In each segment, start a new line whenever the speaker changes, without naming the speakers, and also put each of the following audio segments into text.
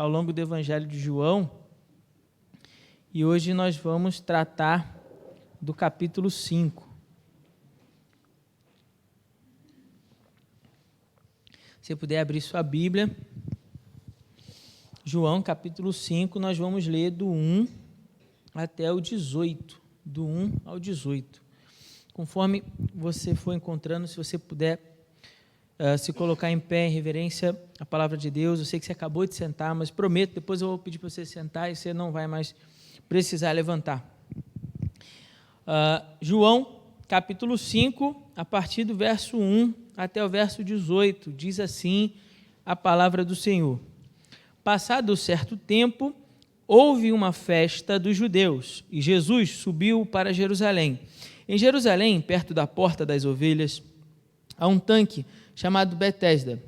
ao longo do Evangelho de João e hoje nós vamos tratar do capítulo 5. Se você puder abrir sua Bíblia, João capítulo 5, nós vamos ler do 1 até o 18, do 1 ao 18. Conforme você for encontrando, se você puder se colocar em pé em reverência à palavra de Deus. Eu sei que você acabou de sentar, mas prometo, depois eu vou pedir para você sentar e você não vai mais precisar levantar. João, capítulo 5, a partir do verso 1 até o verso 18, diz assim a palavra do Senhor. Passado certo tempo, houve uma festa dos judeus, e Jesus subiu para Jerusalém. Em Jerusalém, perto da porta das ovelhas, há um tanque chamado Betesda,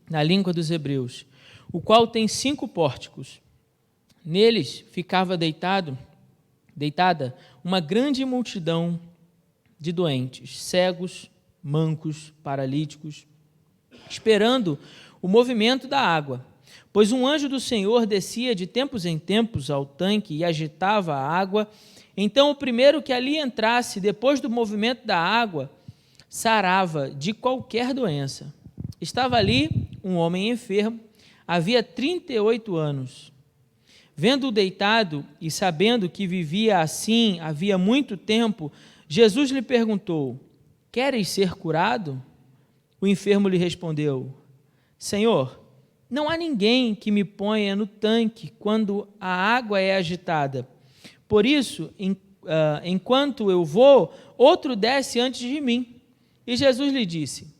na língua dos hebreus, o qual tem 5 pórticos. Neles ficava deitada uma grande multidão de doentes, cegos, mancos, paralíticos, esperando o movimento da água, pois um anjo do Senhor descia de tempos em tempos ao tanque e agitava a água. Então o primeiro que ali entrasse, depois do movimento da água, sarava de qualquer doença. Estava ali um homem enfermo, havia 38 anos. Vendo-o deitado e sabendo que vivia assim havia muito tempo, Jesus lhe perguntou: queres ser curado? O enfermo lhe respondeu: Senhor, não há ninguém que me ponha no tanque quando a água é agitada. Por isso, enquanto eu vou, outro desce antes de mim. E Jesus lhe disse: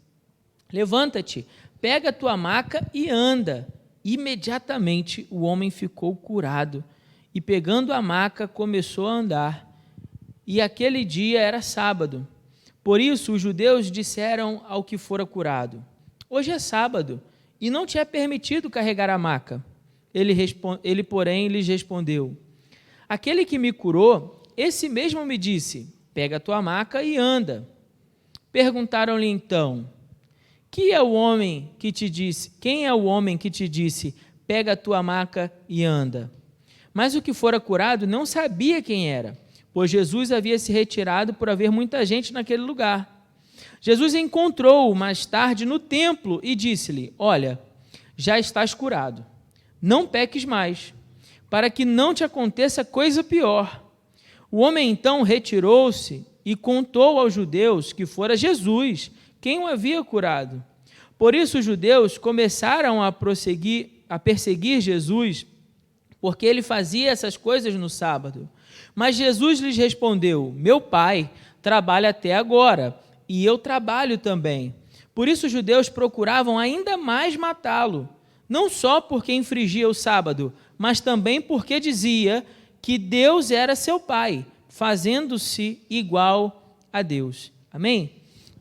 levanta-te, pega a tua maca e anda. Imediatamente o homem ficou curado e, pegando a maca, começou a andar. E aquele dia era sábado. Por isso os judeus disseram ao que fora curado: hoje é sábado e não te é permitido carregar a maca. Ele, porém, lhes respondeu: aquele que me curou, esse mesmo me disse: pega a tua maca e anda. Perguntaram-lhe então: quem é o homem que te disse, pega a tua maca e anda? Mas o que fora curado não sabia quem era, pois Jesus havia se retirado por haver muita gente naquele lugar. Jesus encontrou-o mais tarde no templo e disse-lhe: olha, já estás curado, não peques mais, para que não te aconteça coisa pior. O homem então retirou-se e contou aos judeus que fora Jesus quem o havia curado. Por isso os judeus começaram a perseguir Jesus, porque ele fazia essas coisas no sábado. Mas Jesus lhes respondeu: meu Pai trabalha até agora, e eu trabalho também. Por isso os judeus procuravam ainda mais matá-lo, não só porque infringia o sábado, mas também porque dizia que Deus era seu Pai, fazendo-se igual a Deus. Amém?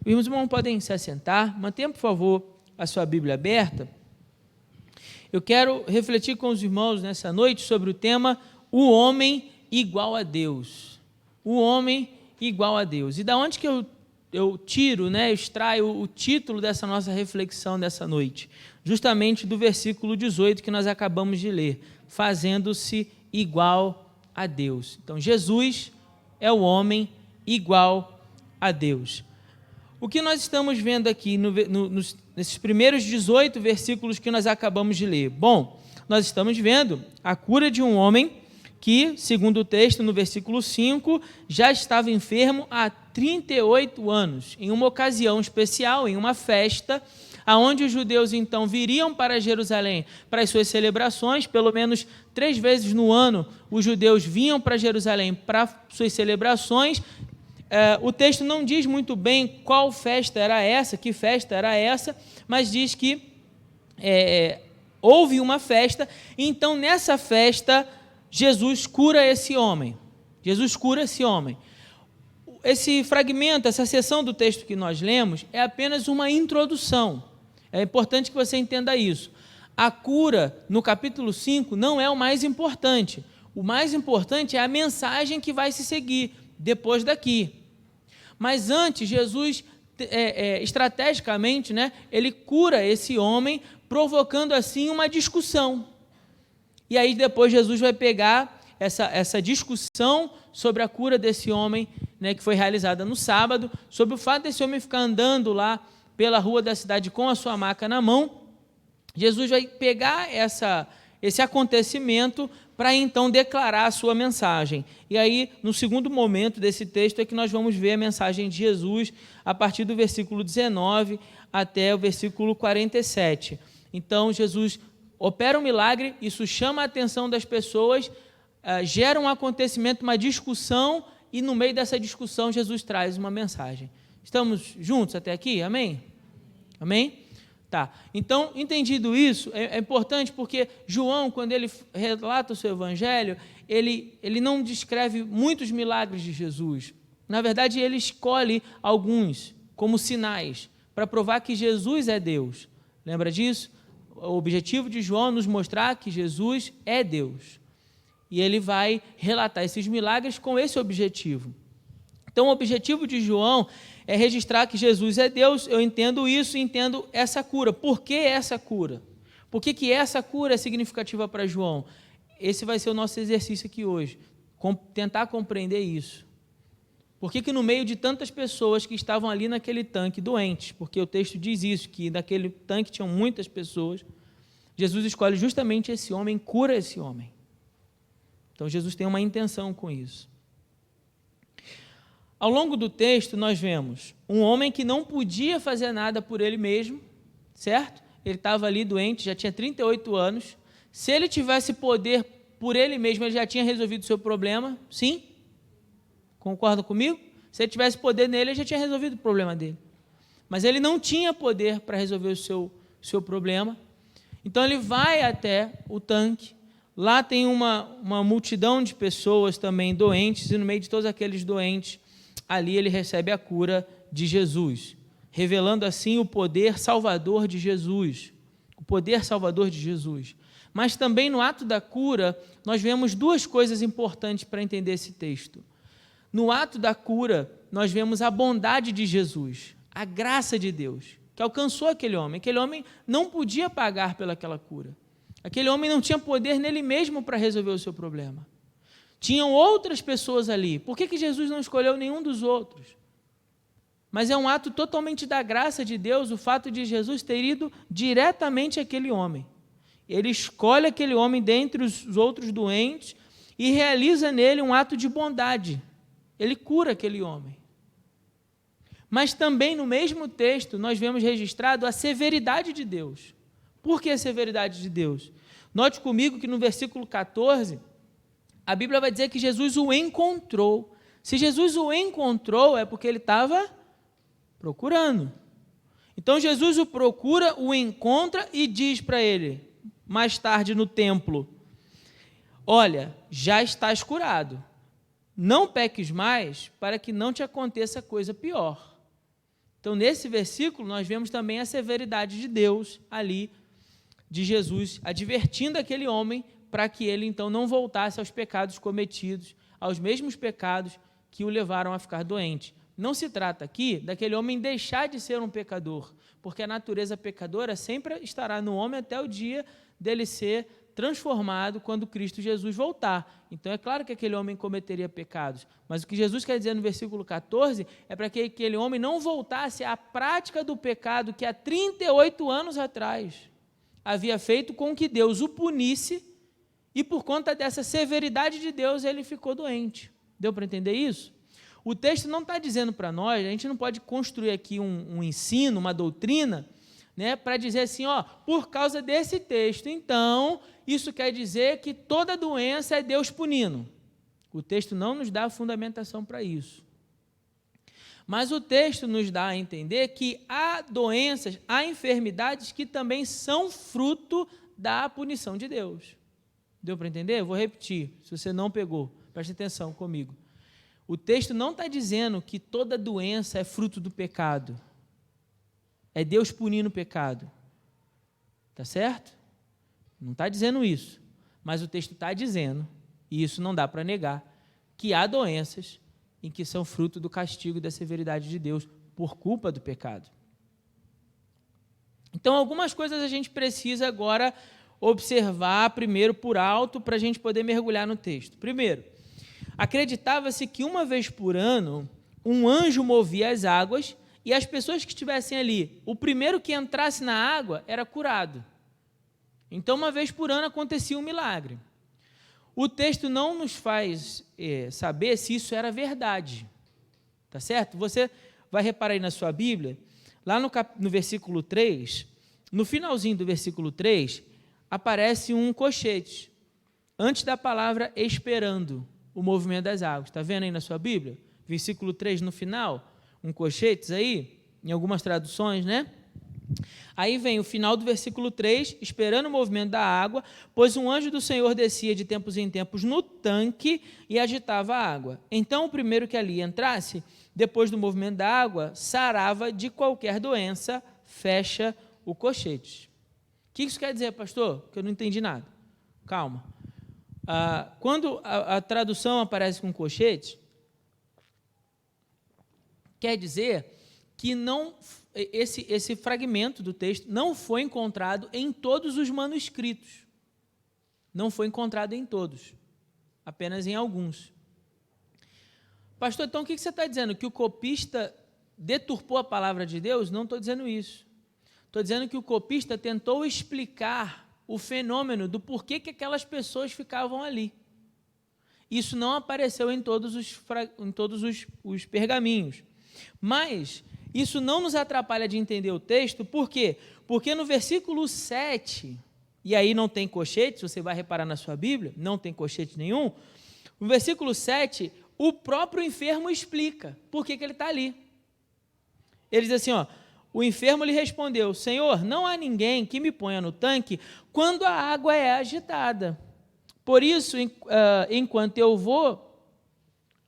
Os irmãos podem se assentar. Mantenha, por favor, a sua Bíblia aberta. Eu quero refletir com os irmãos nessa noite sobre o tema o homem igual a Deus. O homem igual a Deus. E da onde que eu tiro, extraio o título dessa nossa reflexão dessa noite? Justamente do versículo 18 que nós acabamos de ler. Fazendo-se igual a Deus. Então, Jesus é o homem igual a Deus. O que nós estamos vendo aqui nesses primeiros 18 versículos que nós acabamos de ler? Bom, nós estamos vendo a cura de um homem que, segundo o texto, no versículo 5, já estava enfermo há 38 anos, em uma ocasião especial, em uma festa, aonde os judeus então viriam para Jerusalém para as suas celebrações. Pelo menos 3 vezes no ano os judeus vinham para Jerusalém para suas celebrações. O texto não diz muito bem qual festa era essa, que festa era essa, mas diz que houve uma festa, e então nessa festa Jesus cura esse homem. Jesus cura esse homem. Esse fragmento, essa seção do texto que nós lemos é apenas uma introdução. É importante que você entenda isso. A cura no capítulo 5 não é o mais importante. O mais importante é a mensagem que vai se seguir depois daqui. Mas antes, Jesus, estrategicamente, ele cura esse homem, provocando assim uma discussão. E aí depois Jesus vai pegar essa discussão sobre a cura desse homem, né, que foi realizada no sábado, sobre o fato desse homem ficar andando lá pela rua da cidade com a sua maca na mão. Jesus vai pegar esse acontecimento para então declarar a sua mensagem. E aí, no segundo momento desse texto, é que nós vamos ver a mensagem de Jesus a partir do versículo 19 até o versículo 47. Então, Jesus opera um milagre, isso chama a atenção das pessoas, gera um acontecimento, uma discussão, e no meio dessa discussão, Jesus traz uma mensagem. Estamos juntos até aqui? Amém? Amém? Tá, então, entendido isso, é importante porque João, quando ele relata o seu evangelho, ele não descreve muitos milagres de Jesus. Na verdade, ele escolhe alguns como sinais para provar que Jesus é Deus. Lembra disso? O objetivo de João é nos mostrar que Jesus é Deus. E ele vai relatar esses milagres com esse objetivo. Então, o objetivo de João é registrar que Jesus é Deus. Eu entendo isso e entendo essa cura. Por que essa cura? Por que essa cura é significativa para João? Esse vai ser o nosso exercício aqui hoje, tentar compreender isso. Por que no meio de tantas pessoas que estavam ali naquele tanque doentes, porque o texto diz isso, que naquele tanque tinham muitas pessoas, Jesus escolhe justamente esse homem, cura esse homem. Então, Jesus tem uma intenção com isso. Ao longo do texto, nós vemos um homem que não podia fazer nada por ele mesmo, certo? Ele estava ali doente, já tinha 38 anos. Se ele tivesse poder por ele mesmo, ele já tinha resolvido o seu problema, sim? Concorda comigo? Se ele tivesse poder nele, ele já tinha resolvido o problema dele. Mas ele não tinha poder para resolver o seu problema. Então, ele vai até o tanque. Lá tem uma multidão de pessoas também doentes, e no meio de todos aqueles doentes, ali ele recebe a cura de Jesus, revelando assim o poder salvador de Jesus, o poder salvador de Jesus. Mas também no ato da cura, nós vemos duas coisas importantes para entender esse texto. No ato da cura, nós vemos a bondade de Jesus, a graça de Deus, que alcançou aquele homem. Aquele homem não podia pagar pelaquela cura. Aquele homem não tinha poder nele mesmo para resolver o seu problema. Tinham outras pessoas ali. Por que Jesus não escolheu nenhum dos outros? Mas é um ato totalmente da graça de Deus, o fato de Jesus ter ido diretamente àquele homem. Ele escolhe aquele homem dentre os outros doentes e realiza nele um ato de bondade. Ele cura aquele homem. Mas também no mesmo texto nós vemos registrado a severidade de Deus. Por que a severidade de Deus? Note comigo que no versículo 14, a Bíblia vai dizer que Jesus o encontrou. Se Jesus o encontrou, é porque ele estava procurando. Então Jesus o procura, o encontra e diz para ele, mais tarde no templo, olha, já estás curado. Não peques mais para que não te aconteça coisa pior. Então, nesse versículo, nós vemos também a severidade de Deus ali, de Jesus, advertindo aquele homem para que ele, então, não voltasse aos pecados cometidos, aos mesmos pecados que o levaram a ficar doente. Não se trata aqui daquele homem deixar de ser um pecador, porque a natureza pecadora sempre estará no homem até o dia dele ser transformado quando Cristo Jesus voltar. Então, é claro que aquele homem cometeria pecados, mas o que Jesus quer dizer no versículo 14 é para que aquele homem não voltasse à prática do pecado que há 38 anos atrás havia feito com que Deus o punisse e por conta dessa severidade de Deus ele ficou doente. Deu para entender isso? O texto não está dizendo para nós, a gente não pode construir aqui um ensino, uma doutrina, né, para dizer assim, ó, por causa desse texto, então, isso quer dizer que toda doença é Deus punindo. O texto não nos dá fundamentação para isso. Mas o texto nos dá a entender que há doenças, há enfermidades que também são fruto da punição de Deus. Deu para entender? Eu vou repetir, se você não pegou, preste atenção comigo. O texto não está dizendo que toda doença é fruto do pecado. É Deus punindo o pecado. Está certo? Não está dizendo isso. Mas o texto está dizendo, e isso não dá para negar, que há doenças em que são fruto do castigo e da severidade de Deus por culpa do pecado. Então, algumas coisas a gente precisa agora observar primeiro por alto para a gente poder mergulhar no texto. Primeiro, acreditava-se que uma vez por ano um anjo movia as águas e as pessoas que estivessem ali, o primeiro que entrasse na água era curado. Então, uma vez por ano acontecia um milagre. O texto não nos faz saber se isso era verdade, tá certo? Você vai reparar aí na sua Bíblia, lá no versículo 3, no finalzinho do versículo 3, aparece um colchete, antes da palavra esperando o movimento das águas. Está vendo aí na sua Bíblia? Versículo 3 no final, um colchetes aí, em algumas traduções, né? Aí vem o final do versículo 3, esperando o movimento da água, pois um anjo do Senhor descia de tempos em tempos no tanque e agitava a água. Então o primeiro que ali entrasse, depois do movimento da água, sarava de qualquer doença, fecha o colchete. O que isso quer dizer, pastor? Que eu não entendi nada. Calma. Quando a tradução aparece com colchete, quer dizer que não, esse fragmento do texto não foi encontrado em todos os manuscritos. Não foi encontrado em todos, apenas em alguns. Pastor, então o que você está dizendo? Que o copista deturpou a palavra de Deus? Não estou dizendo isso. Estou dizendo que o copista tentou explicar o fenômeno do porquê que aquelas pessoas ficavam ali. Isso não apareceu em todos os pergaminhos. Mas isso não nos atrapalha de entender o texto, por quê? Porque no versículo 7, e aí não tem colchete, você vai reparar na sua Bíblia, não tem colchete nenhum, no versículo 7, o próprio enfermo explica por que ele está ali. Ele diz assim, o enfermo lhe respondeu, Senhor, não há ninguém que me ponha no tanque quando a água é agitada. Por isso, enquanto eu vou,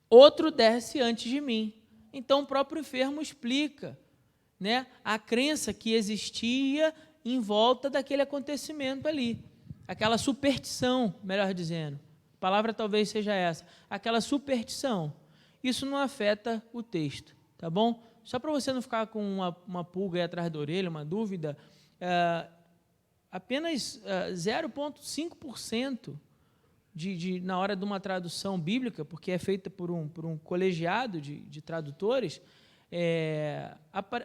outro desce antes de mim. Então, o próprio enfermo explica, né, a crença que existia em volta daquele acontecimento ali. Aquela superstição, melhor dizendo. A palavra talvez seja essa. Aquela superstição. Isso não afeta o texto, tá bom? Só para você não ficar com uma pulga aí atrás da orelha, uma dúvida, apenas 0,5% na hora de uma tradução bíblica, porque é feita por um colegiado de tradutores,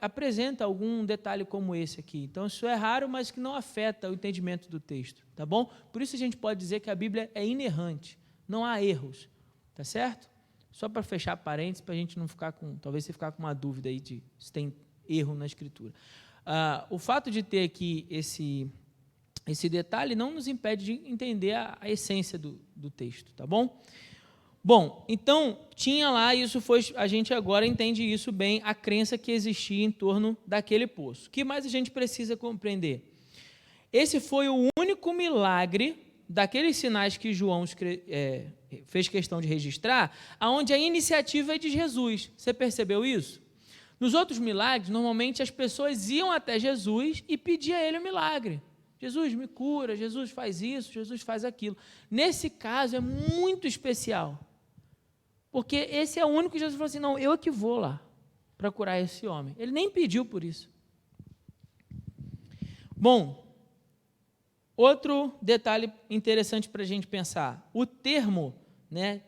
apresenta algum detalhe como esse aqui. Então, isso é raro, mas que não afeta o entendimento do texto, tá bom? Por isso a gente pode dizer que a Bíblia é inerrante, não há erros, tá certo? Só para fechar parênteses, para a gente não ficar talvez você ficar com uma dúvida aí de se tem erro na Escritura. O fato de ter aqui esse detalhe não nos impede de entender a essência do texto, tá bom? Bom, então, tinha lá, a gente agora entende isso bem, a crença que existia em torno daquele poço. O que mais a gente precisa compreender? Esse foi o único milagre daqueles sinais que João fez questão de registrar, onde a iniciativa é de Jesus. Você percebeu isso? Nos outros milagres, normalmente as pessoas iam até Jesus e pediam a ele o milagre. Jesus me cura, Jesus faz isso, Jesus faz aquilo. Nesse caso é muito especial, porque esse é o único que Jesus falou assim, não, eu é que vou lá para curar esse homem. Ele nem pediu por isso. Bom, outro detalhe interessante para a gente pensar, o termo, né,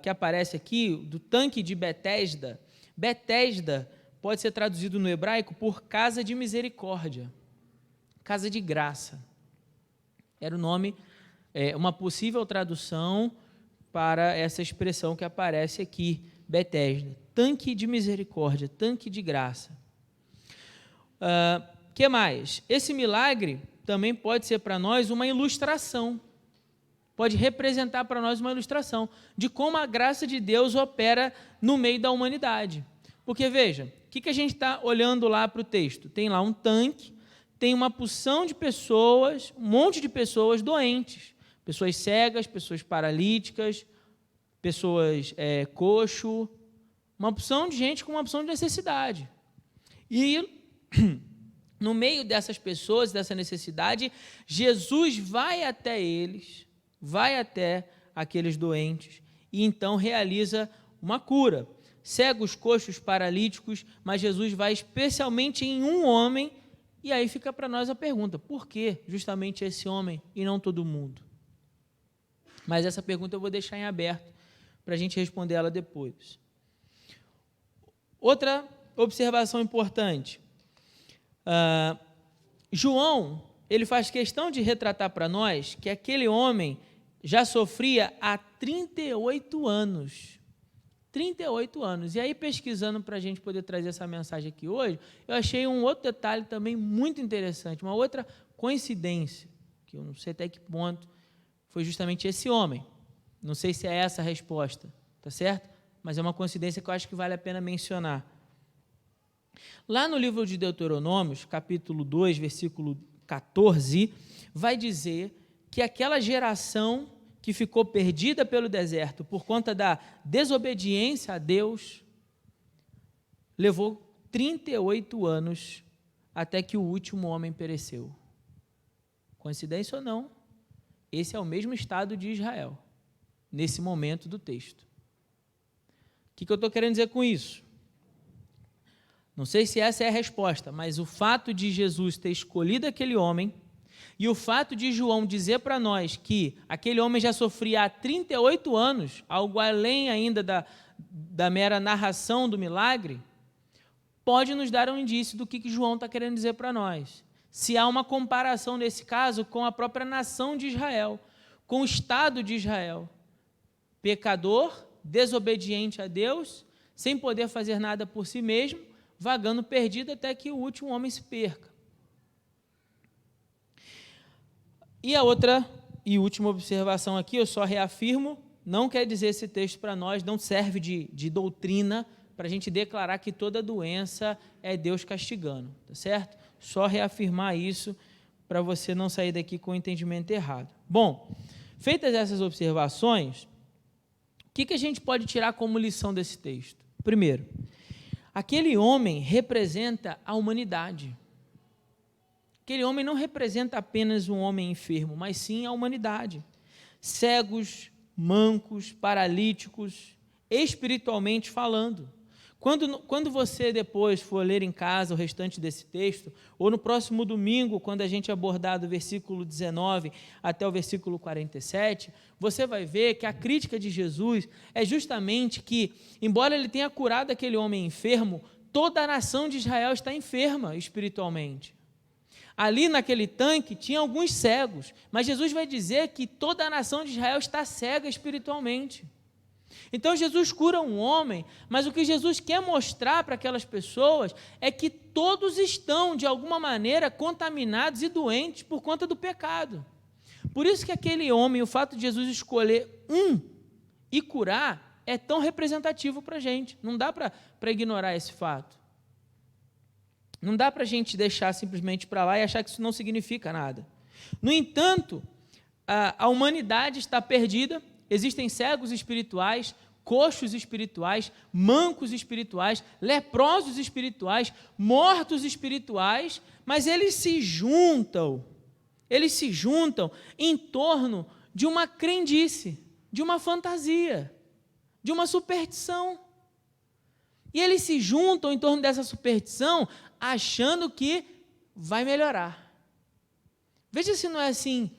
que aparece aqui, do tanque de Betesda, Betesda pode ser traduzido no hebraico por casa de misericórdia, casa de graça. Era o nome, uma possível tradução para essa expressão que aparece aqui, Betesda, tanque de misericórdia, tanque de graça. Que mais? Esse milagre também pode ser para nós uma ilustração, pode representar para nós uma ilustração de como a graça de Deus opera no meio da humanidade. Porque, veja, o que a gente está olhando lá para o texto? Tem lá um tanque, tem uma porção de pessoas, um monte de pessoas doentes, pessoas cegas, pessoas paralíticas, pessoas coxo, uma porção de gente com uma porção de necessidade. E no meio dessas pessoas, dessa necessidade, Jesus vai até eles, vai até aqueles doentes e então realiza uma cura. Cegos, coxos, paralíticos, mas Jesus vai especialmente em um homem E aí fica para nós a pergunta, por que justamente esse homem e não todo mundo? Mas essa pergunta eu vou deixar em aberto para a gente responder ela depois. Outra observação importante. João, ele faz questão de retratar para nós que aquele homem já sofria há 38 anos. 38 anos. E aí, pesquisando para a gente poder trazer essa mensagem aqui hoje, eu achei um outro detalhe também muito interessante, uma outra coincidência, que eu não sei até que ponto foi justamente esse homem. Não sei se é essa a resposta, tá certo? Mas é uma coincidência que eu acho que vale a pena mencionar. Lá no livro de Deuteronômios, capítulo 2, versículo 14, vai dizer que aquela geração que ficou perdida pelo deserto por conta da desobediência a Deus, levou 38 anos até que o último homem pereceu. Coincidência ou não, esse é o mesmo estado de Israel, nesse momento do texto. O que eu estou querendo dizer com isso? Não sei se essa é a resposta, mas o fato de Jesus ter escolhido aquele homem e o fato de João dizer para nós que aquele homem já sofria há 38 anos, algo além ainda da mera narração do milagre, pode nos dar um indício do que João está querendo dizer para nós. Se há uma comparação nesse caso com a própria nação de Israel, com o Estado de Israel, pecador, desobediente a Deus, sem poder fazer nada por si mesmo, vagando perdido até que o último homem se perca. E a outra e última observação aqui, eu só reafirmo, não quer dizer esse texto para nós, não serve de doutrina para a gente declarar que toda doença é Deus castigando, tá certo? Só reafirmar isso para você não sair daqui com o entendimento errado. Bom, feitas essas observações, o que a gente pode tirar como lição desse texto? Primeiro, aquele homem representa a humanidade. Aquele homem não representa apenas um homem enfermo, mas sim a humanidade. Cegos, mancos, paralíticos, espiritualmente falando. Quando você depois for ler em casa o restante desse texto, ou no próximo domingo, quando a gente abordar do versículo 19 até o versículo 47, você vai ver que a crítica de Jesus é justamente que, embora ele tenha curado aquele homem enfermo, toda a nação de Israel está enferma espiritualmente. Ali naquele tanque tinha alguns cegos, mas Jesus vai dizer que toda a nação de Israel está cega espiritualmente. Então Jesus cura um homem, mas o que Jesus quer mostrar para aquelas pessoas é que todos estão, de alguma maneira, contaminados e doentes por conta do pecado. Por isso que aquele homem, o fato de Jesus escolher um e curar, é tão representativo para a gente. Não dá para ignorar esse fato. Não dá para a gente deixar simplesmente para lá e achar que isso não significa nada. No entanto, a humanidade está perdida, existem cegos espirituais, coxos espirituais, mancos espirituais, leprosos espirituais, mortos espirituais, mas eles se juntam em torno de uma crendice, de uma fantasia, de uma superstição. E eles se juntam em torno dessa superstição, achando que vai melhorar. Veja se não é assim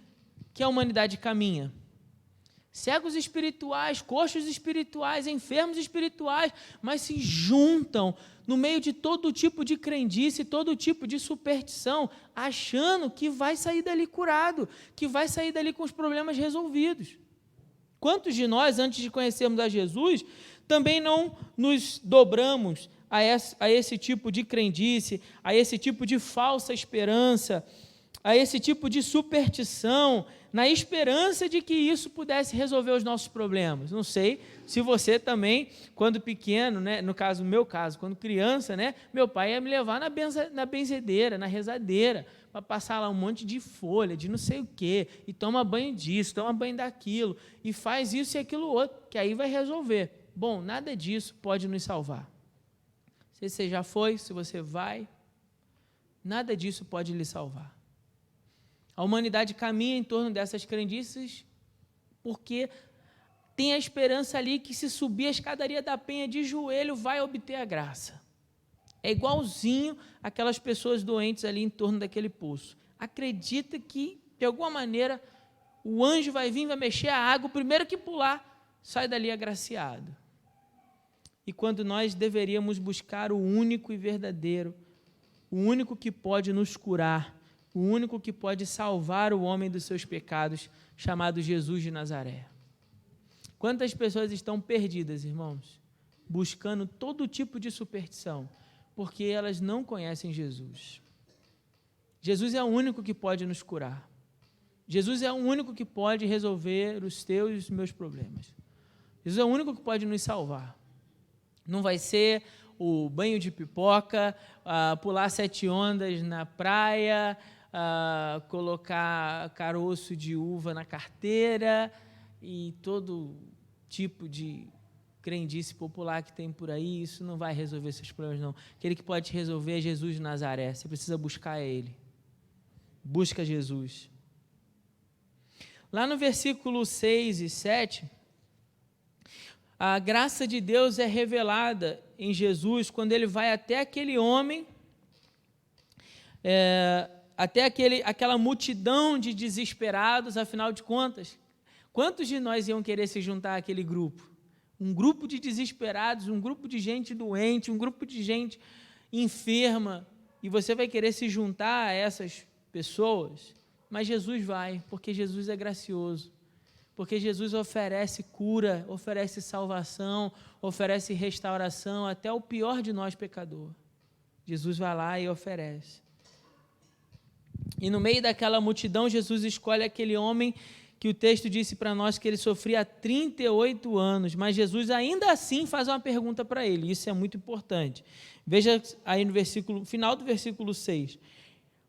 que a humanidade caminha. Cegos espirituais, coxos espirituais, enfermos espirituais, mas se juntam no meio de todo tipo de crendice, todo tipo de superstição, achando que vai sair dali curado, que vai sair dali com os problemas resolvidos. Quantos de nós, antes de conhecermos a Jesus, também não nos dobramos a esse tipo de crendice, a esse tipo de falsa esperança, a esse tipo de superstição, na esperança de que isso pudesse resolver os nossos problemas. Não sei se você também, quando pequeno, né, no meu caso, quando criança, né, meu pai ia me levar na benzedeira, na rezadeira, para passar lá um monte de folha, de não sei o quê, e toma banho disso, toma banho daquilo, e faz isso e aquilo outro, que aí vai resolver. Bom, nada disso pode nos salvar. Se você já foi, se você vai, nada disso pode lhe salvar. A humanidade caminha em torno dessas crendices porque tem a esperança ali que se subir a escadaria da penha de joelho vai obter a graça. É igualzinho aquelas pessoas doentes ali em torno daquele poço. Acredita que, de alguma maneira, o anjo vai vir, vai mexer a água, o primeiro que pular, sai dali agraciado. E quando nós deveríamos buscar o único e verdadeiro, o único que pode nos curar, o único que pode salvar o homem dos seus pecados, chamado Jesus de Nazaré. Quantas pessoas estão perdidas, irmãos, buscando todo tipo de superstição, porque elas não conhecem Jesus. Jesus é o único que pode nos curar. Jesus é o único que pode resolver os teus e os meus problemas. Jesus é o único que pode nos salvar. Não vai ser o banho de pipoca, pular 7 ondas na praia, colocar caroço de uva na carteira e todo tipo de crendice popular que tem por aí. Isso não vai resolver seus problemas, não. Aquele que pode resolver é Jesus de Nazaré. Você precisa buscar Ele. Busca Jesus. Lá no versículo 6 e 7, a graça de Deus é revelada em Jesus quando Ele vai até aquele homem, até aquela multidão de desesperados. Afinal de contas, quantos de nós iam querer se juntar àquele grupo? Um grupo de desesperados, um grupo de gente doente, um grupo de gente enferma, e você vai querer se juntar a essas pessoas? Mas Jesus vai, porque Jesus é gracioso, porque Jesus oferece cura, oferece salvação, oferece restauração até o pior de nós, pecador. Jesus vai lá e oferece. E no meio daquela multidão, Jesus escolhe aquele homem que o texto disse para nós que ele sofria há 38 anos, mas Jesus ainda assim faz uma pergunta para ele. Isso é muito importante. Veja aí no final do versículo 6.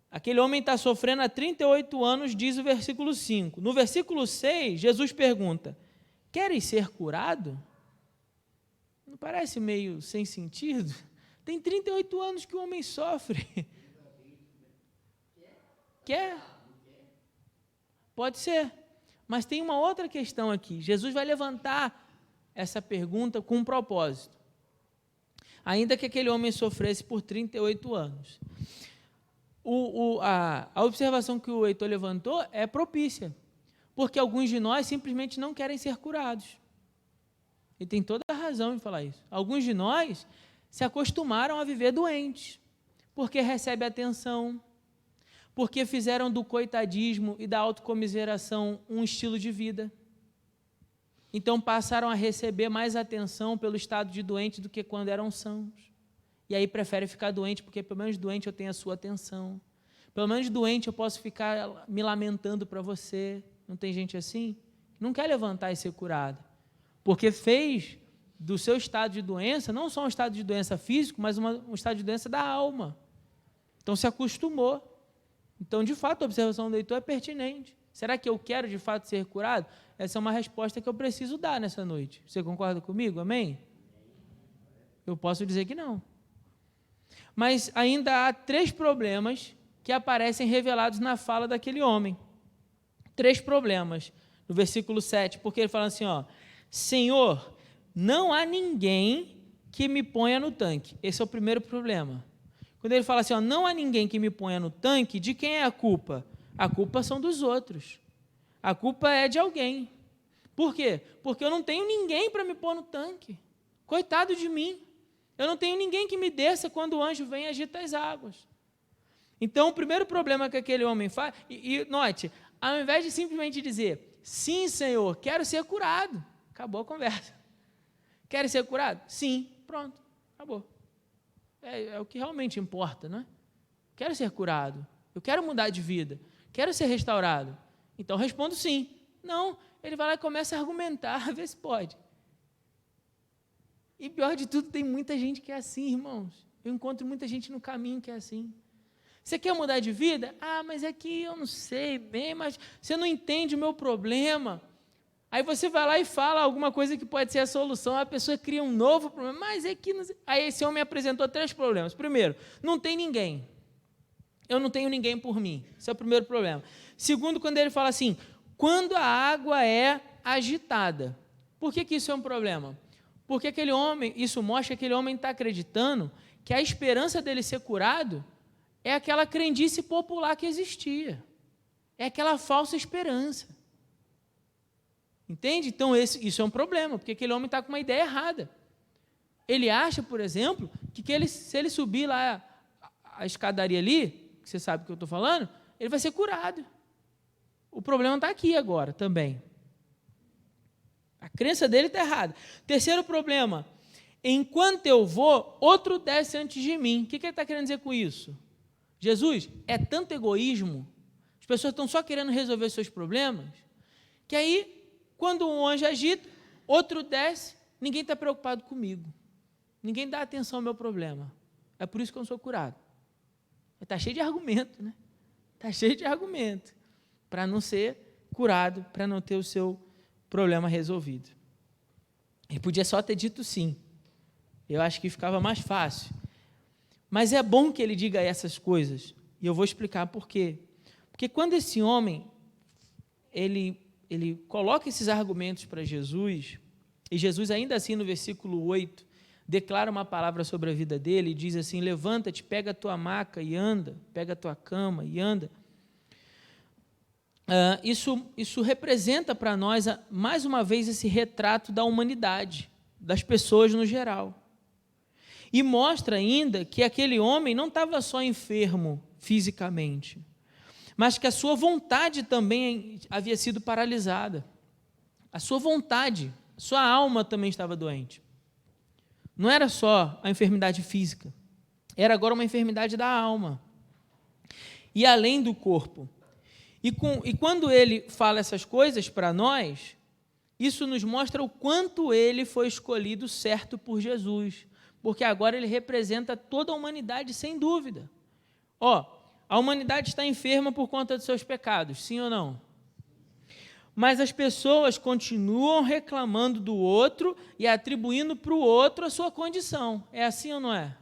Aquele homem está sofrendo há 38 anos, diz o versículo 5. No versículo 6, Jesus pergunta: queres ser curado? Não parece meio sem sentido? Tem 38 anos que o homem sofre. Quer? Pode ser. Mas tem uma outra questão aqui. Jesus vai levantar essa pergunta com um propósito. Ainda que aquele homem sofresse por 38 anos. A observação que o Heitor levantou é propícia, porque alguns de nós simplesmente não querem ser curados. Ele tem toda a razão em falar isso. Alguns de nós se acostumaram a viver doentes, porque recebem atenção, porque fizeram do coitadismo e da autocomiseração um estilo de vida. Então passaram a receber mais atenção pelo estado de doente do que quando eram sãos. E aí prefere ficar doente, porque pelo menos doente eu tenho a sua atenção. Pelo menos doente eu posso ficar me lamentando para você. Não tem gente assim? Não quer levantar e ser curada. Porque fez do seu estado de doença, não só um estado de doença físico, mas um estado de doença da alma. Então se acostumou. Então, de fato, a observação do leitor é pertinente. Será que eu quero, de fato, ser curado? Essa é uma resposta que eu preciso dar nessa noite. Você concorda comigo? Amém? Eu posso dizer que não. Mas ainda há 3 problemas que aparecem revelados na fala daquele homem. 3 problemas. No versículo 7, porque ele fala assim, Senhor, não há ninguém que me ponha no tanque. Esse é o primeiro problema. Quando ele fala assim, não há ninguém que me ponha no tanque, de quem é a culpa? A culpa são dos outros. A culpa é de alguém. Por quê? Porque eu não tenho ninguém para me pôr no tanque. Coitado de mim. Eu não tenho ninguém que me desça quando o anjo vem e agita as águas. Então, o primeiro problema que aquele homem faz... E note, ao invés de simplesmente dizer, sim, Senhor, quero ser curado. Acabou a conversa. Quer ser curado? Sim. Pronto. Acabou. É o que realmente importa, não é? Quero ser curado, eu quero mudar de vida, quero ser restaurado. Então respondo sim. Não, ele vai lá e começa a argumentar, vê se pode. E pior de tudo, tem muita gente que é assim, irmãos. Eu encontro muita gente no caminho que é assim. Você quer mudar de vida? Mas é que eu não sei bem, mas você não entende o meu problema. Aí você vai lá e fala alguma coisa que pode ser a solução, a pessoa cria um novo problema, mas é que... Não sei. Aí esse homem apresentou 3 problemas. Primeiro, não tem ninguém. Eu não tenho ninguém por mim. Esse é o primeiro problema. Segundo, quando ele fala assim, quando a água é agitada. Por que isso é um problema? Porque aquele homem, isso mostra que aquele homem está acreditando que a esperança dele ser curado é aquela crendice popular que existia. É aquela falsa esperança. Entende? Então, isso é um problema, porque aquele homem está com uma ideia errada. Ele acha, por exemplo, que se ele subir lá a escadaria ali, que você sabe o que eu estou falando, ele vai ser curado. O problema está aqui agora também. A crença dele está errada. Terceiro problema, enquanto eu vou, outro desce antes de mim. O que ele está querendo dizer com isso? Jesus, é tanto egoísmo, as pessoas estão só querendo resolver seus problemas, que aí, quando um anjo agita, outro desce, ninguém está preocupado comigo. Ninguém dá atenção ao meu problema. É por isso que eu não sou curado. Está cheio de argumento, né? Está cheio de argumento para não ser curado, para não ter o seu problema resolvido. Ele podia só ter dito sim. Eu acho que ficava mais fácil. Mas é bom que ele diga essas coisas, e eu vou explicar por quê. Porque quando esse homem, ele coloca esses argumentos para Jesus, e Jesus ainda assim no versículo 8, declara uma palavra sobre a vida dele, e diz assim, levanta-te, pega a tua maca e anda, pega a tua cama e anda. Isso representa para nós, mais uma vez, esse retrato da humanidade, das pessoas no geral. E mostra ainda que aquele homem não estava só enfermo fisicamente, mas que a sua vontade também havia sido paralisada. A sua vontade, a sua alma também estava doente. Não era só a enfermidade física, era agora uma enfermidade da alma. E além do corpo. E quando ele fala essas coisas para nós, isso nos mostra o quanto ele foi escolhido certo por Jesus. Porque agora ele representa toda a humanidade, sem dúvida. A humanidade está enferma por conta dos seus pecados, sim ou não? Mas as pessoas continuam reclamando do outro e atribuindo para o outro a sua condição. É assim ou não é?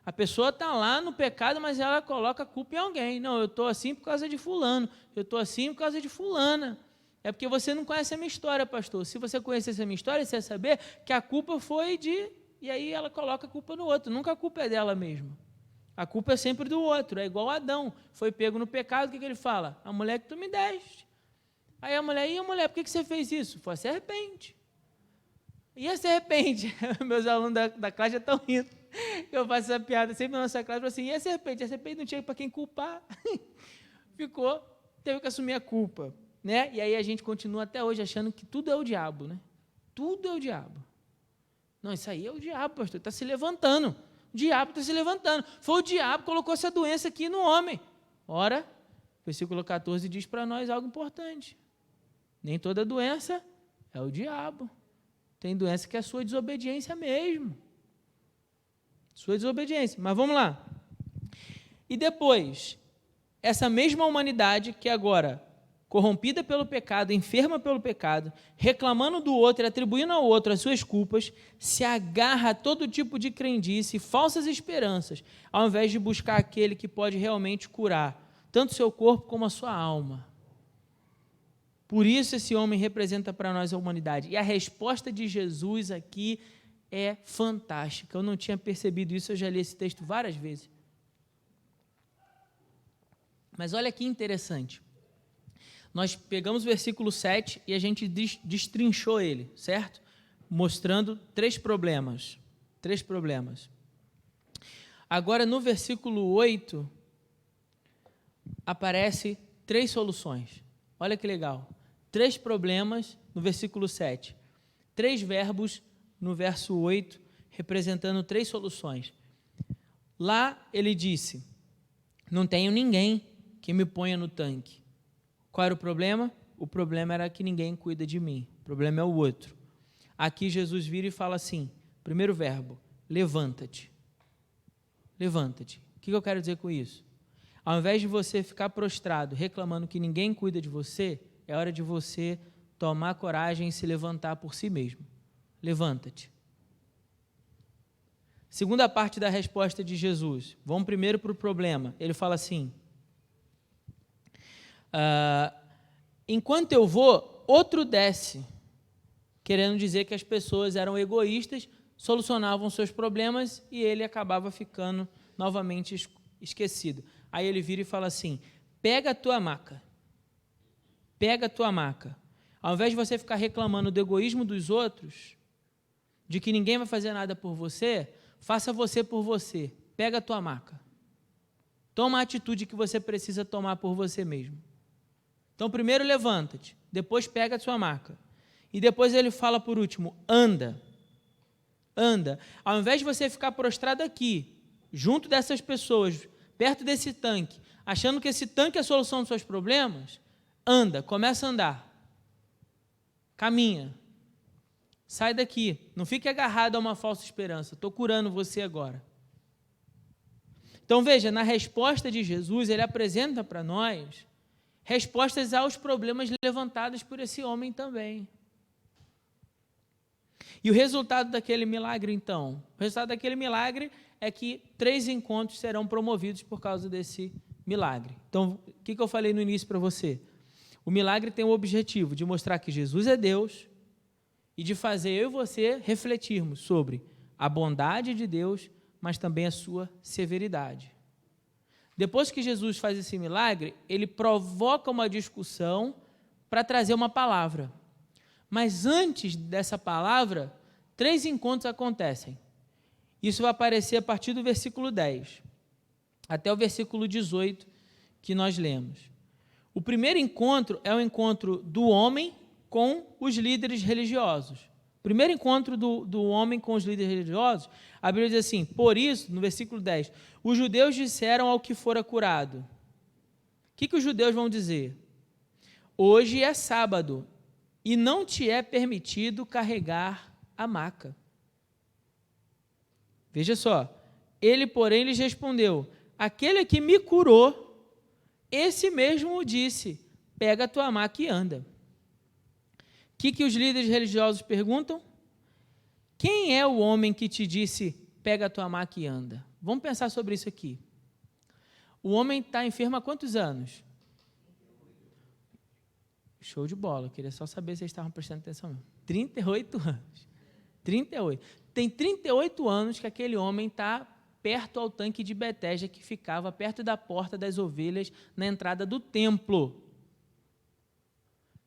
A pessoa está lá no pecado, mas ela coloca a culpa em alguém. Não, eu estou assim por causa de fulano, eu estou assim por causa de fulana. É porque você não conhece a minha história, pastor. Se você conhecesse a minha história, você ia saber que a culpa foi de... E aí ela coloca a culpa no outro. Nunca a culpa é dela mesma. A culpa é sempre do outro. É igual Adão. Foi pego no pecado, o que ele fala? A mulher que tu me deste. Aí a mulher, por que você fez isso? Foi a serpente. E a serpente? Meus alunos da classe já estão rindo. Eu faço essa piada sempre na nossa classe. Eu falo assim, e a serpente? A serpente não tinha para quem culpar. Teve que assumir a culpa. Né? E aí a gente continua até hoje achando que tudo é o diabo. Né? Tudo é o diabo. Não, isso aí é o diabo, pastor, está se levantando. O diabo está se levantando. Foi o diabo que colocou essa doença aqui no homem. Ora, versículo 14 diz para nós algo importante. Nem toda doença é o diabo. Tem doença que é a sua desobediência mesmo. Sua desobediência. Mas vamos lá. E depois, essa mesma humanidade que agora... corrompida pelo pecado, enferma pelo pecado, reclamando do outro e atribuindo ao outro as suas culpas, se agarra a todo tipo de crendice e falsas esperanças, ao invés de buscar aquele que pode realmente curar, tanto o seu corpo como a sua alma. Por isso esse homem representa para nós a humanidade. E a resposta de Jesus aqui é fantástica. Eu não tinha percebido isso, eu já li esse texto várias vezes. Mas olha que interessante. Nós pegamos o versículo 7 e a gente destrinchou ele, certo? Mostrando três problemas. Agora, no versículo 8, aparece 3 soluções. Olha que legal. 3 problemas no versículo 7. 3 verbos no verso 8, representando 3 soluções. Lá ele disse, não tenho ninguém que me ponha no tanque. Qual era o problema? O problema era que ninguém cuida de mim. O problema é o outro. Aqui Jesus vira e fala assim, primeiro verbo, levanta-te. Levanta-te. O que eu quero dizer com isso? Ao invés de você ficar prostrado, reclamando que ninguém cuida de você, é hora de você tomar coragem e se levantar por si mesmo. Levanta-te. Segunda parte da resposta de Jesus. Vamos primeiro para o problema. Ele fala assim, enquanto eu vou, outro desce, querendo dizer que as pessoas eram egoístas, solucionavam seus problemas e ele acabava ficando novamente esquecido. Aí ele vira e fala assim: pega a tua maca. Pega a tua maca. Ao invés de você ficar reclamando do egoísmo dos outros, de que ninguém vai fazer nada por você, faça você por você. Pega a tua maca. Toma a atitude que você precisa tomar por você mesmo. Então, primeiro levanta-te, depois pega a sua maca. E depois ele fala por último: anda. Anda. Ao invés de você ficar prostrado aqui, junto dessas pessoas, perto desse tanque, achando que esse tanque é a solução dos seus problemas, anda, começa a andar. Caminha. Sai daqui. Não fique agarrado a uma falsa esperança. Estou curando você agora. Então veja, na resposta de Jesus, ele apresenta para nós respostas aos problemas levantados por esse homem também. E o resultado daquele milagre, então? O resultado daquele milagre é que 3 encontros serão promovidos por causa desse milagre. Então, o que eu falei no início para você? O milagre tem o objetivo de mostrar que Jesus é Deus e de fazer eu e você refletirmos sobre a bondade de Deus, mas também a sua severidade. Depois que Jesus faz esse milagre, ele provoca uma discussão para trazer uma palavra. Mas antes dessa palavra, 3 encontros acontecem. Isso vai aparecer a partir do versículo 10, até o versículo 18 que nós lemos. O primeiro encontro é o encontro do homem com os líderes religiosos. O primeiro encontro do homem com os líderes religiosos, a Bíblia diz assim: por isso, no versículo 10, os judeus disseram ao que fora curado. O que os judeus vão dizer? Hoje é sábado e não te é permitido carregar a maca. Veja só, ele, porém, lhes respondeu: aquele que me curou, esse mesmo disse: pega a tua maca e anda. O que os líderes religiosos perguntam? Quem é o homem que te disse: pega a tua maca e anda? Vamos pensar sobre isso aqui. O homem está enfermo há quantos anos? Show de bola, eu queria só saber se vocês estavam prestando atenção. 38 anos. 38. Tem 38 anos que aquele homem está perto ao tanque de Betesda, que ficava perto da porta das ovelhas, na entrada do templo.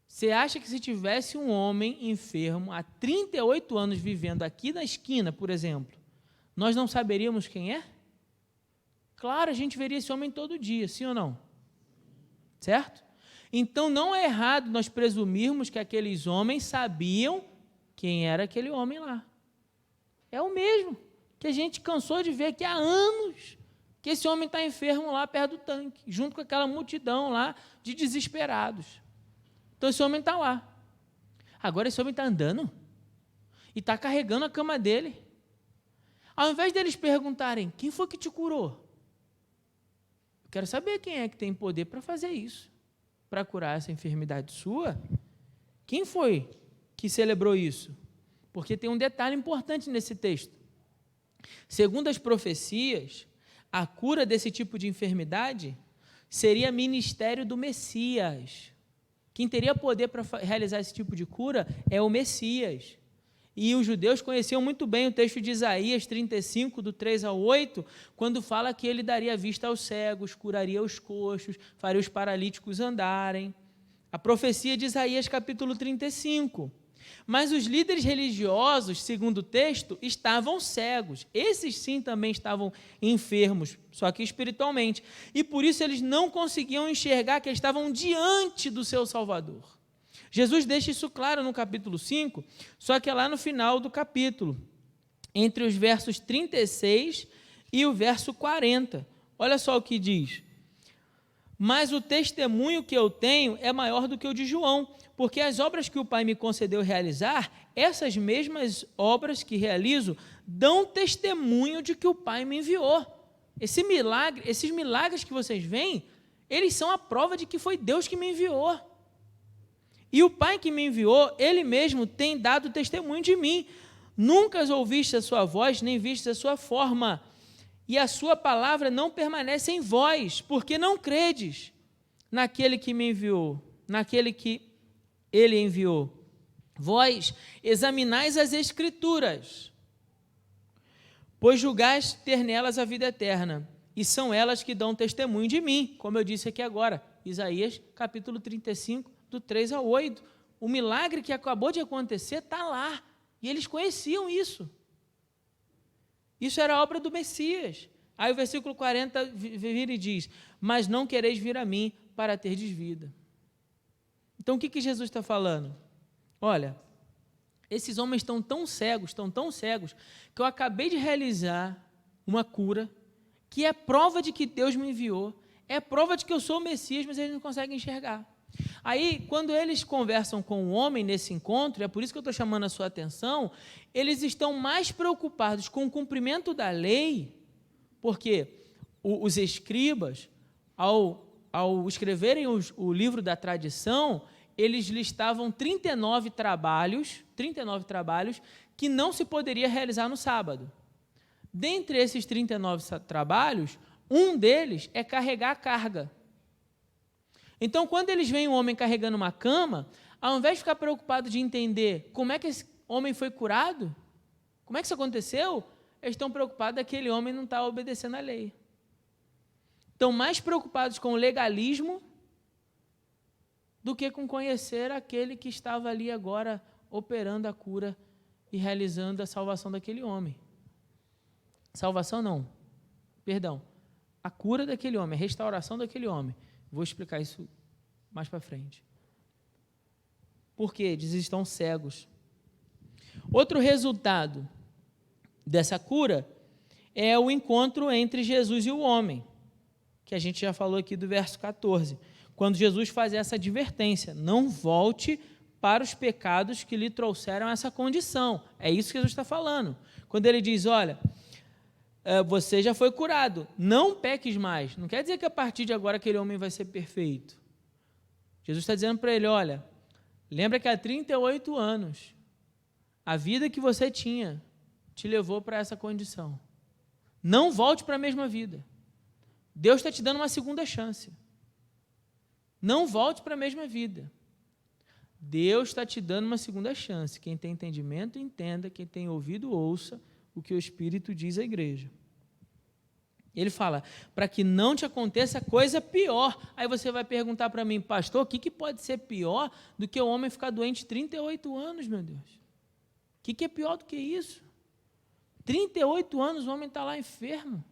Você acha que se tivesse um homem enfermo há 38 anos vivendo aqui na esquina, por exemplo, nós não saberíamos quem é? Claro, a gente veria esse homem todo dia, sim ou não? Certo? Então, não é errado nós presumirmos que aqueles homens sabiam quem era aquele homem lá. É o mesmo que a gente cansou de ver que há anos que esse homem está enfermo lá perto do tanque, junto com aquela multidão lá de desesperados. Então, esse homem está lá. Agora, esse homem está andando e está carregando a cama dele. Ao invés deles perguntarem: quem foi que te curou? Eu quero saber quem é que tem poder para fazer isso, para curar essa enfermidade sua. Quem foi que celebrou isso? Porque tem um detalhe importante nesse texto. Segundo as profecias, a cura desse tipo de enfermidade seria ministério do Messias. Quem teria poder para realizar esse tipo de cura é o Messias. E os judeus conheciam muito bem o texto de Isaías 35, do 3 ao 8, quando fala que ele daria vista aos cegos, curaria os coxos, faria os paralíticos andarem. A profecia de Isaías capítulo 35. Mas os líderes religiosos, segundo o texto, estavam cegos. Esses sim também estavam enfermos, só que espiritualmente. E por isso eles não conseguiam enxergar que eles estavam diante do seu Salvador. Jesus deixa isso claro no capítulo 5, só que é lá no final do capítulo, entre os versos 36 e o verso 40. Olha só o que diz: mas o testemunho que eu tenho é maior do que o de João, porque as obras que o Pai me concedeu realizar, essas mesmas obras que realizo, dão testemunho de que o Pai me enviou. Esses milagres que vocês veem, eles são a prova de que foi Deus que me enviou. E o Pai que me enviou, Ele mesmo tem dado testemunho de mim. Nunca ouviste a sua voz, nem viste a sua forma. E a sua palavra não permanece em vós, porque não credes naquele que me enviou, naquele que Ele enviou. Vós examinais as Escrituras, pois julgais ter nelas a vida eterna, e são elas que dão testemunho de mim, como eu disse aqui agora, Isaías capítulo 35, do 3 ao 8. O milagre que acabou de acontecer está lá, e eles conheciam isso. Isso era obra do Messias. Aí o versículo 40 vira e diz, mas não quereis vir a mim para terdes vida. Então o que Jesus está falando? Olha, esses homens estão tão cegos, que eu acabei de realizar uma cura, que é prova de que Deus me enviou, é prova de que eu sou o Messias, mas eles não conseguem enxergar. Aí, quando eles conversam com o homem nesse encontro, é por isso que eu estou chamando a sua atenção, eles estão mais preocupados com o cumprimento da lei, porque os escribas, ao escreverem o livro da tradição, eles listavam 39 trabalhos que não se poderia realizar no sábado. Dentre esses 39 trabalhos, um deles é carregar a carga. Então, quando eles veem um homem carregando uma cama, ao invés de ficar preocupado de entender como é que esse homem foi curado, como é que isso aconteceu, eles estão preocupados que aquele homem não está obedecendo à lei. Estão mais preocupados com o legalismo do que com conhecer aquele que estava ali agora operando a cura e realizando a salvação daquele homem. Salvação não, perdão, a cura daquele homem, a restauração daquele homem. Vou explicar isso mais para frente. Por quê? Eles estão cegos. Outro resultado dessa cura é o encontro entre Jesus e o homem, que a gente já falou aqui do verso 14, quando Jesus faz essa advertência, não volte para os pecados que lhe trouxeram essa condição. É isso que Jesus está falando. Quando ele diz, olha, você já foi curado, não peques mais. Não quer dizer que a partir de agora aquele homem vai ser perfeito. Jesus está dizendo para ele, olha, lembra que há 38 anos, a vida que você tinha te levou para essa condição. Não volte para a mesma vida. Deus está te dando uma segunda chance. Não volte para a mesma vida. Deus está te dando uma segunda chance. Quem tem entendimento, entenda. Quem tem ouvido, ouça o que o Espírito diz à igreja. Ele fala, para que não te aconteça coisa pior. Aí você vai perguntar para mim, pastor, o que pode ser pior do que o homem ficar doente 38 anos, meu Deus? O que é pior do que isso? 38 anos o homem está lá enfermo.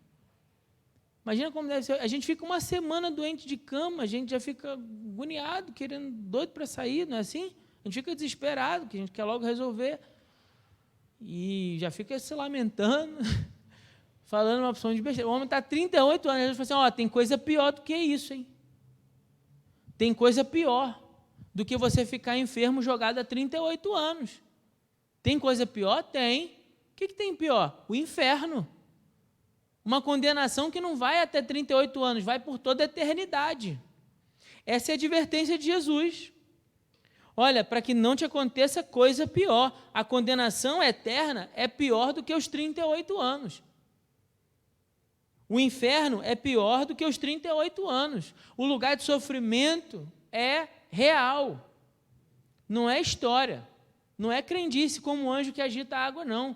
Imagina como deve ser. A gente fica uma semana doente de cama, a gente já fica agoniado, doido para sair, não é assim? A gente fica desesperado, que a gente quer logo resolver. E já fica se lamentando, falando uma opção de besteira. O homem está 38 anos, a gente fala assim, tem coisa pior do que isso, hein? Tem coisa pior do que você ficar enfermo jogado há 38 anos. Tem coisa pior? Tem. O que tem pior? O inferno. Uma condenação que não vai até 38 anos, vai por toda a eternidade. Essa é a advertência de Jesus. Olha, para que não te aconteça coisa pior. A condenação eterna é pior do que os 38 anos. O inferno é pior do que os 38 anos. O lugar de sofrimento é real. Não é história. Não é crendice como um anjo que agita a água, não.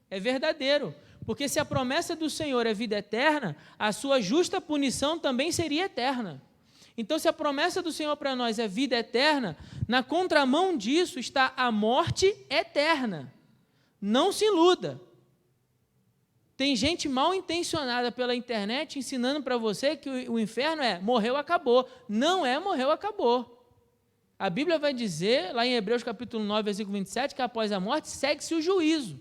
É verdadeiro. Porque se a promessa do Senhor é vida eterna, a sua justa punição também seria eterna. Então, se a promessa do Senhor para nós é vida eterna, na contramão disso está a morte eterna. Não se iluda. Tem gente mal intencionada pela internet ensinando para você que o inferno é morreu, acabou. Não é morreu, acabou. A Bíblia vai dizer, lá em Hebreus capítulo 9, versículo 27, que após a morte segue-se o juízo.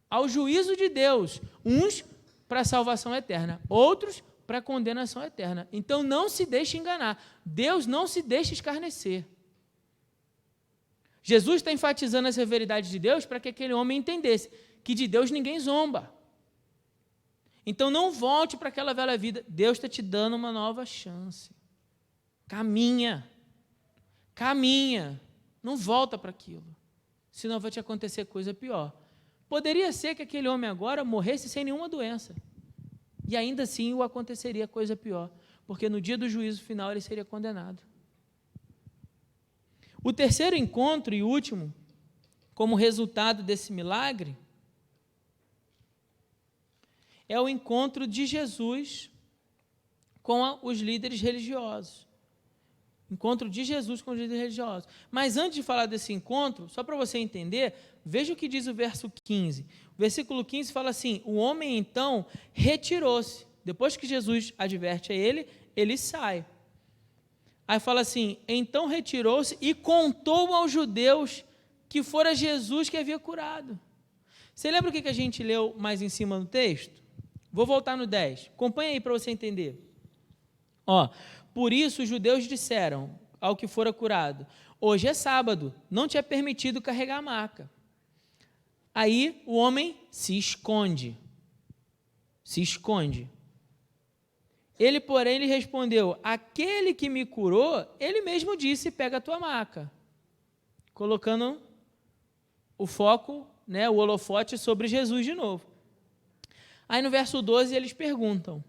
Ao juízo de Deus, uns para a salvação eterna, outros para a condenação eterna. Então não se deixe enganar, Deus não se deixa escarnecer. Jesus está enfatizando a severidade de Deus para que aquele homem entendesse que de Deus ninguém zomba. Então não volte para aquela velha vida, Deus está te dando uma nova chance. Caminha, não volta para aquilo, senão vai te acontecer coisa pior. Poderia ser que aquele homem agora morresse sem nenhuma doença. E ainda assim o aconteceria coisa pior. Porque no dia do juízo final ele seria condenado. O terceiro encontro e último, como resultado desse milagre, é o encontro de Jesus com os líderes religiosos. Encontro de Jesus com os líderes religiosos. Mas antes de falar desse encontro, só para você entender, veja o que diz o verso 15. O versículo 15 fala assim: o homem então retirou-se. Depois que Jesus adverte a ele, ele sai. Aí fala assim: então retirou-se e contou aos judeus que fora Jesus que havia curado. Você lembra o que a gente leu mais em cima no texto? Vou voltar no 10. Acompanha aí para você entender. Por isso os judeus disseram ao que fora curado: hoje é sábado, não te é permitido carregar a maca. Aí o homem se esconde. Ele, porém, lhe respondeu: aquele que me curou, ele mesmo disse: pega a tua maca. Colocando o foco, o holofote sobre Jesus de novo. Aí no verso 12 eles perguntam: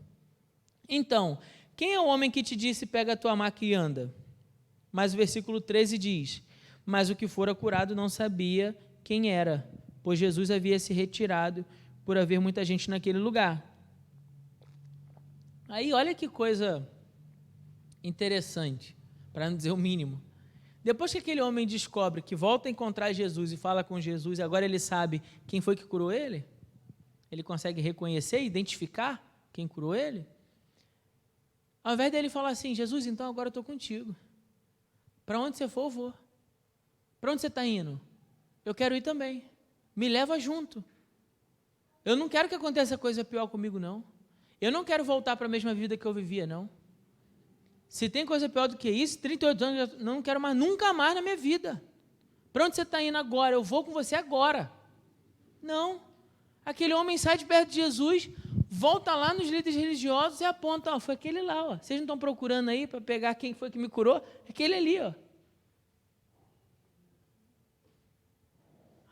então, quem é o homem que te disse: pega a tua maca e anda? Mas o versículo 13 diz: mas o que fora curado não sabia quem era, pois Jesus havia se retirado por haver muita gente naquele lugar. Aí olha que coisa interessante, para não dizer o mínimo. Depois que aquele homem descobre que volta a encontrar Jesus e fala com Jesus, agora ele sabe quem foi que curou ele? Ele consegue reconhecer, identificar quem curou ele? Ao invés dele falar assim: Jesus, então agora eu estou contigo. Para onde você for, eu vou. Para onde você está indo? Eu quero ir também. Me leva junto. Eu não quero que aconteça coisa pior comigo, não. Eu não quero voltar para a mesma vida que eu vivia, não. Se tem coisa pior do que isso, 38 anos, eu não quero mais, nunca mais na minha vida. Para onde você está indo agora? Eu vou com você agora. Não. Aquele homem sai de perto de Jesus, volta lá nos líderes religiosos e aponta: foi aquele lá, vocês não estão procurando aí para pegar quem foi que me curou? É aquele ali,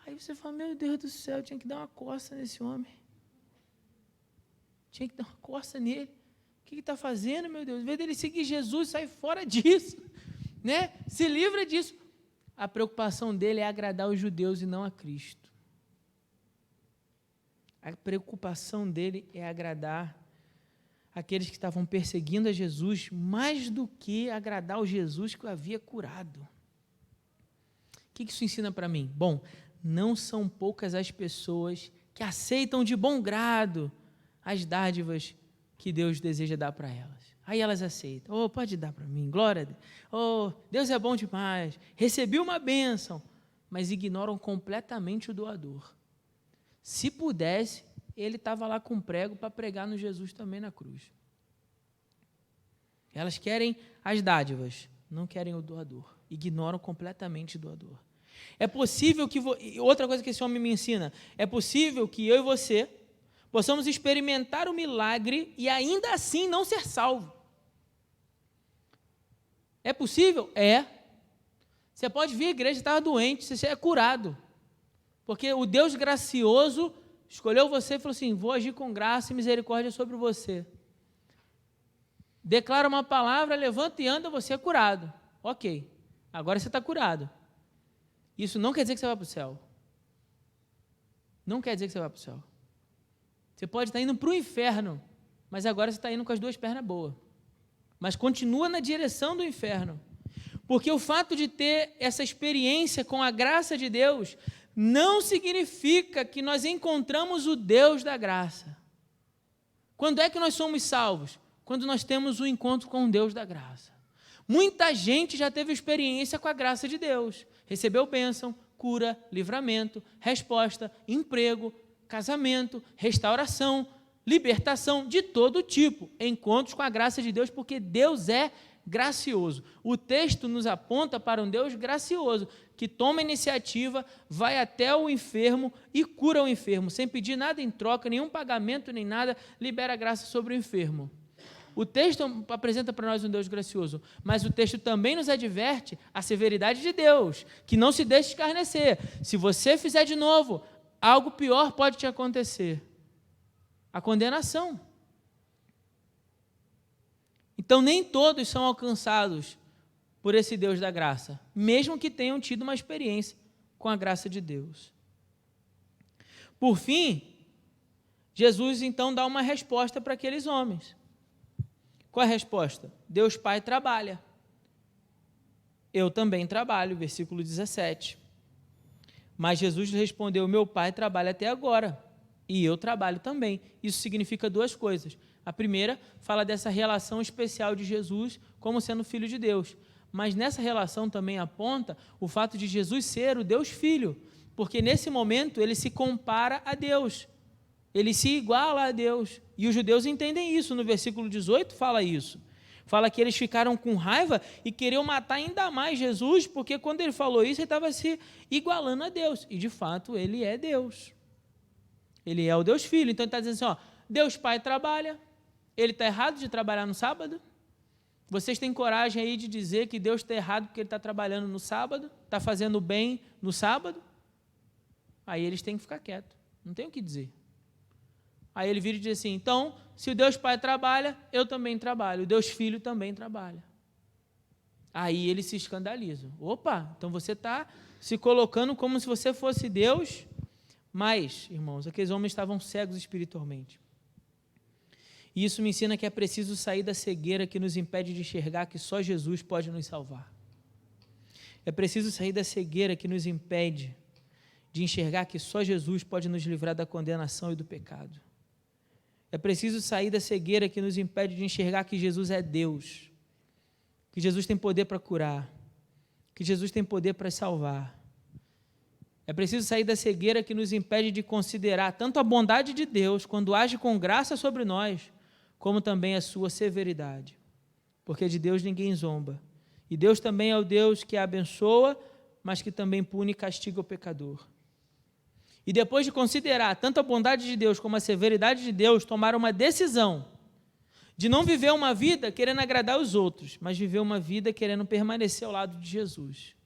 Aí você fala: meu Deus do céu, eu tinha que dar uma coça nesse homem. Tinha que dar uma coça nele. O que está fazendo, meu Deus? Em vez dele seguir Jesus, sai fora disso, Se livra disso. A preocupação dele é agradar os judeus e não a Cristo. A preocupação dele é agradar aqueles que estavam perseguindo a Jesus, mais do que agradar o Jesus que o havia curado. O que isso ensina para mim? Bom, não são poucas as pessoas que aceitam de bom grado as dádivas que Deus deseja dar para elas. Aí elas aceitam: pode dar para mim, glória a Deus, Deus é bom demais, recebi uma bênção, mas ignoram completamente o doador. Se pudesse, ele estava lá com prego para pregar no Jesus também na cruz. Elas querem as dádivas, não querem o doador, ignoram completamente o doador. É possível que, outra coisa que esse homem me ensina, é possível que eu e você possamos experimentar o milagre e ainda assim não ser salvo. É possível? É. Você pode vir à igreja e estar doente, você é curado. Porque o Deus gracioso escolheu você e falou assim: vou agir com graça e misericórdia sobre você. Declara uma palavra, levanta e anda, você é curado. Ok, agora você está curado. Isso não quer dizer que você vai para o céu. Não quer dizer que você vai para o céu. Você pode estar indo para o inferno, mas agora você está indo com as duas pernas boas. Mas continua na direção do inferno. Porque o fato de ter essa experiência com a graça de Deus não significa que nós encontramos o Deus da graça. Quando é que nós somos salvos? Quando nós temos o encontro com o Deus da graça. Muita gente já teve experiência com a graça de Deus. Recebeu bênção, cura, livramento, resposta, emprego, casamento, restauração, libertação de todo tipo, encontros com a graça de Deus, porque Deus é gracioso. O texto nos aponta para um Deus gracioso, que toma iniciativa, vai até o enfermo e cura o enfermo, sem pedir nada em troca, nenhum pagamento, nem nada, libera graça sobre o enfermo. O texto apresenta para nós um Deus gracioso, mas o texto também nos adverte a severidade de Deus, que não se deixe escarnecer. Se você fizer de novo, algo pior pode te acontecer: a condenação. Então, nem todos são alcançados por esse Deus da graça, mesmo que tenham tido uma experiência com a graça de Deus. Por fim, Jesus então dá uma resposta para aqueles homens. Qual é a resposta? Deus Pai trabalha. Eu também trabalho, versículo 17. Mas Jesus respondeu, meu Pai trabalha até agora, e eu trabalho também. Isso significa duas coisas. A primeira fala dessa relação especial de Jesus como sendo filho de Deus. Mas nessa relação também aponta o fato de Jesus ser o Deus Filho, porque nesse momento ele se compara a Deus, ele se iguala a Deus, e os judeus entendem isso, no versículo 18 fala isso, fala que eles ficaram com raiva e queriam matar ainda mais Jesus, porque quando ele falou isso, ele estava se igualando a Deus, e de fato ele é Deus, ele é o Deus Filho, então ele está dizendo assim, Deus Pai trabalha, ele está errado de trabalhar no sábado? Vocês têm coragem aí de dizer que Deus está errado porque ele está trabalhando no sábado, está fazendo bem no sábado? Aí eles têm que ficar quietos, não tem o que dizer. Aí ele vira e diz assim, então, se o Deus Pai trabalha, eu também trabalho, o Deus Filho também trabalha. Aí eles se escandalizam. Opa, então você está se colocando como se você fosse Deus, mas, irmãos, aqueles homens estavam cegos espiritualmente. E isso me ensina que é preciso sair da cegueira que nos impede de enxergar que só Jesus pode nos salvar. É preciso sair da cegueira que nos impede de enxergar que só Jesus pode nos livrar da condenação e do pecado. É preciso sair da cegueira que nos impede de enxergar que Jesus é Deus, que Jesus tem poder para curar, que Jesus tem poder para salvar. É preciso sair da cegueira que nos impede de considerar tanto a bondade de Deus, quando age com graça sobre nós, como também a sua severidade. Porque de Deus ninguém zomba. E Deus também é o Deus que abençoa, mas que também pune e castiga o pecador. E depois de considerar tanto a bondade de Deus como a severidade de Deus, tomaram uma decisão de não viver uma vida querendo agradar os outros, mas viver uma vida querendo permanecer ao lado de Jesus.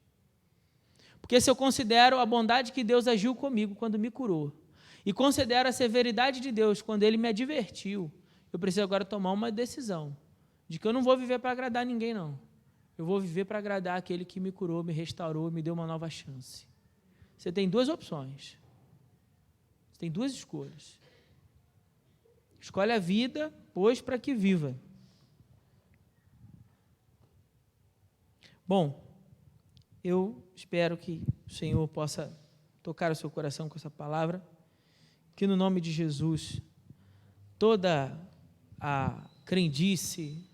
Porque se eu considero a bondade que Deus agiu comigo quando me curou, e considero a severidade de Deus quando Ele me advertiu, eu preciso agora tomar uma decisão, de que eu não vou viver para agradar ninguém, não. Eu vou viver para agradar aquele que me curou, me restaurou, me deu uma nova chance. Você tem duas opções. Você tem duas escolhas. Escolhe a vida, pois, para que viva. Bom, eu espero que o Senhor possa tocar o seu coração com essa palavra, que no nome de Jesus, toda a crendice,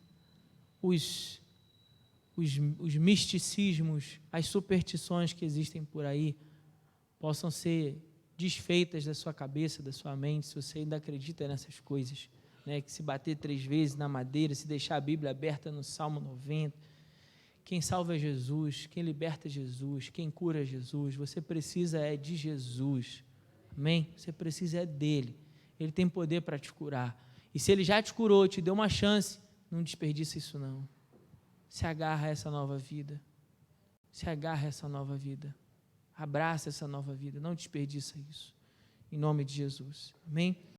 os misticismos, as superstições que existem por aí, possam ser desfeitas da sua cabeça, da sua mente, se você ainda acredita nessas coisas, né? Que se bater 3 vezes na madeira, se deixar a Bíblia aberta no Salmo 90, quem salva é Jesus, quem liberta é Jesus, quem cura é Jesus, você precisa é de Jesus, amém? Você precisa é dele, ele tem poder para te curar, e se ele já te curou, te deu uma chance, não desperdiça isso não, se agarra a essa nova vida, se agarra a essa nova vida, abraça essa nova vida, não desperdiça isso, em nome de Jesus, amém?